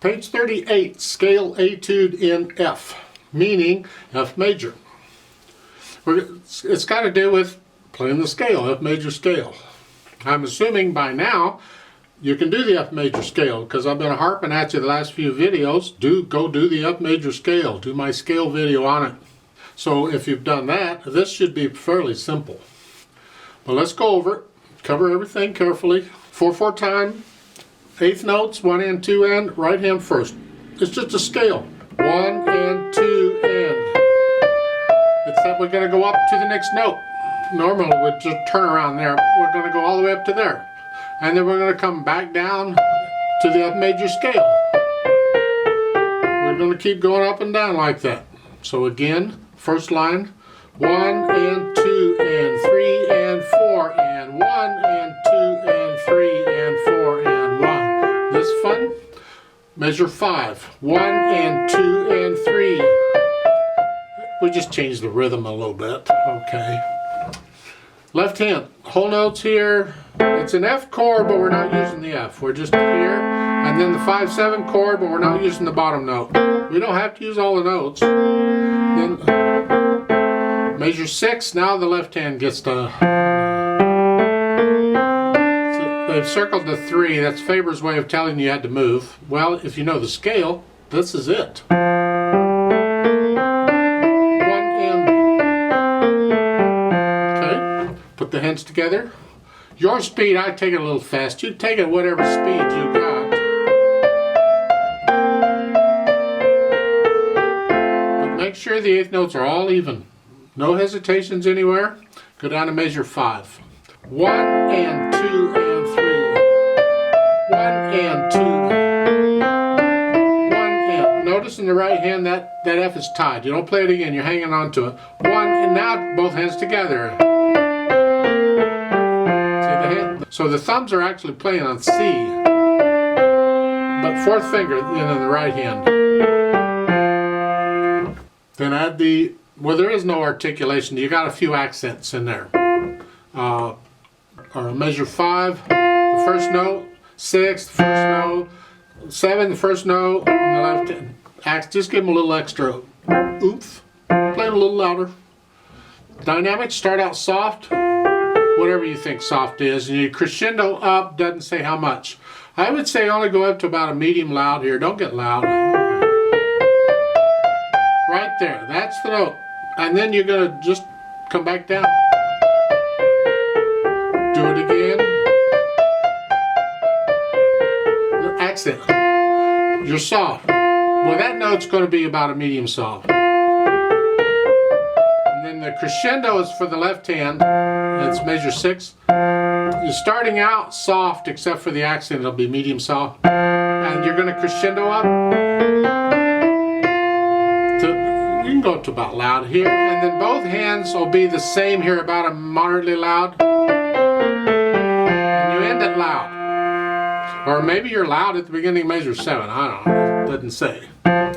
Page 38, Scale Etude in F, meaning F major. It's got to do with playing the scale, F major scale. I'm assuming by now you can do the F major scale because I've been harping at you the last few videos. Go do the F major scale. Do my scale video on it. So if you've done that, this should be fairly simple. But let's go over it. Cover everything carefully. 4/4 time. Eighth notes, 1 and 2 and, right hand first. It's just a scale. 1 and 2 and. It's that we're going to go up to the next note. Normally we'd just turn around there. We're going to go all the way up to there. And then we're going to come back down to the F major scale. We're going to keep going up and down like that. So again, first line, 1 and 2 and 3 and 4 and 1 and 2 and 3 and 4 and 1. This fun? Measure 5. 1 and 2 and 3. We just changed the rhythm a little bit. Okay. Left hand. Whole notes here. It's an F chord, but we're not using the F. We're just here. And then the 5/7 chord, but we're not using the bottom note. We don't have to use all the notes. Then measure 6. Now the left hand gets to... They've circled the 3. That's Faber's way of telling you had to move. Well, if you know the scale, this is it. 1 and... Okay. Put the hands together. Your speed, I take it a little fast. You take it at whatever speed you got. But make sure the eighth notes are all even. No hesitations anywhere. Go down to measure 5. 1 and 2 and 3. 1 and 2. 1 and. Notice in the right hand that F is tied. You don't play it again. You're hanging on to it. 1 and now both hands together. See the hand? So the thumbs are actually playing on C. But fourth finger in the right hand. Then add the... Well, there is no articulation. You got a few accents in there. Or measure 5, the first note, 6, the first note, 7, the first note, and the left hand. Just give them a little extra oomph. Play it a little louder. Dynamics start out soft, whatever you think soft is, and you crescendo up, doesn't say how much. I would say only go up to about a medium loud here. Don't get loud. Right there, that's the note. And then you're going to just come back down. Do it again. Accent. You're soft. Well, that note's going to be about a medium soft. And then the crescendo is for the left hand. That's measure 6. You're starting out soft, except for the accent. It'll be medium soft. And you're going to crescendo up. You can go up to about loud here. And then both hands will be the same here, about a moderately loud. End it loud. Or maybe you're loud at the beginning of measure 7. I don't know. It doesn't say.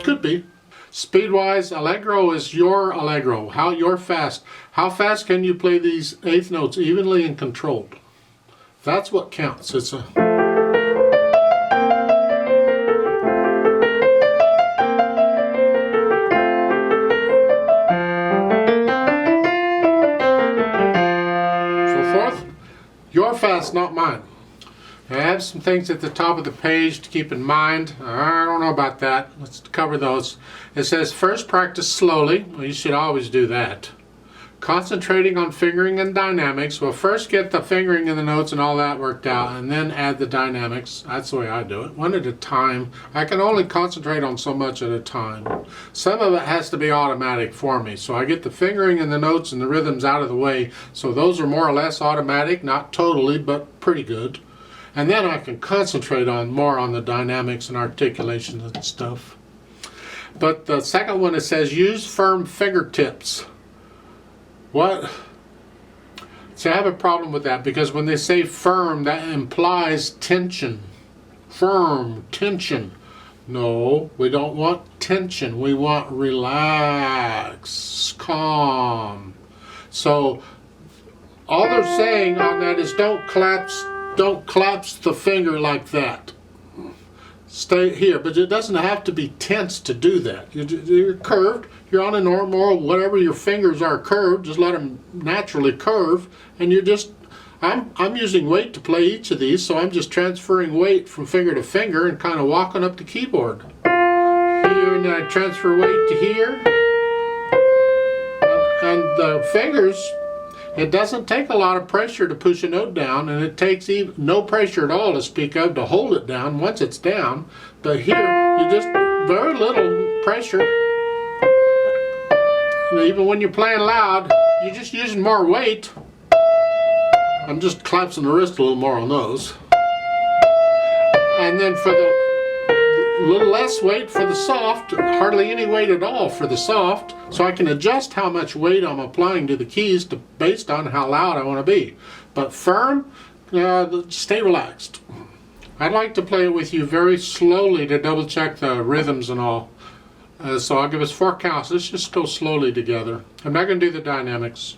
Could be. Speed-wise, allegro is your allegro. You're fast. How fast can you play these eighth notes evenly and controlled? That's what counts. It's a... Your fast, not mine. I have some things at the top of the page to keep in mind. I don't know about that. Let's cover those. It says first practice slowly. Well, you should always do that. Concentrating on fingering and dynamics. Well, first get the fingering and the notes and all that worked out, and then add the dynamics. That's the way I do it. One at a time. I can only concentrate on so much at a time. Some of it has to be automatic for me, so I get the fingering and the notes and the rhythms out of the way, so those are more or less automatic, not totally, but pretty good. And then I can concentrate more on the dynamics and articulation and stuff. But the second one, it says use firm fingertips. What? See, I have a problem with that because when they say firm, that implies tension. Firm, tension. No, we don't want tension. We want relax, calm. So all they're saying on that is don't collapse the finger like that. stay here, but it doesn't have to be tense to do that. You're curved, you're on a normal, whatever your fingers are curved, just let them naturally curve, and you're just, I'm using weight to play each of these, so I'm just transferring weight from finger to finger and kind of walking up the keyboard. Here, and then I transfer weight to here, and the fingers, it doesn't take a lot of pressure to push a note down, and it takes no pressure at all to speak of to hold it down once it's down. But here, you just, very little pressure. And even when you're playing loud, you're just using more weight. I'm just collapsing the wrist a little more on those. And then for the little less weight for the soft, hardly any weight at all for the soft, so I can adjust how much weight I'm applying to the keys based on how loud I want to be. But firm, stay relaxed. I'd like to play it with you very slowly to double check the rhythms and all. So I'll give us 4 counts. Let's just go slowly together. I'm not going to do the dynamics.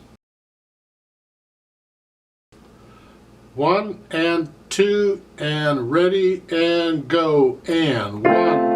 1 and 2 and ready and go, and 1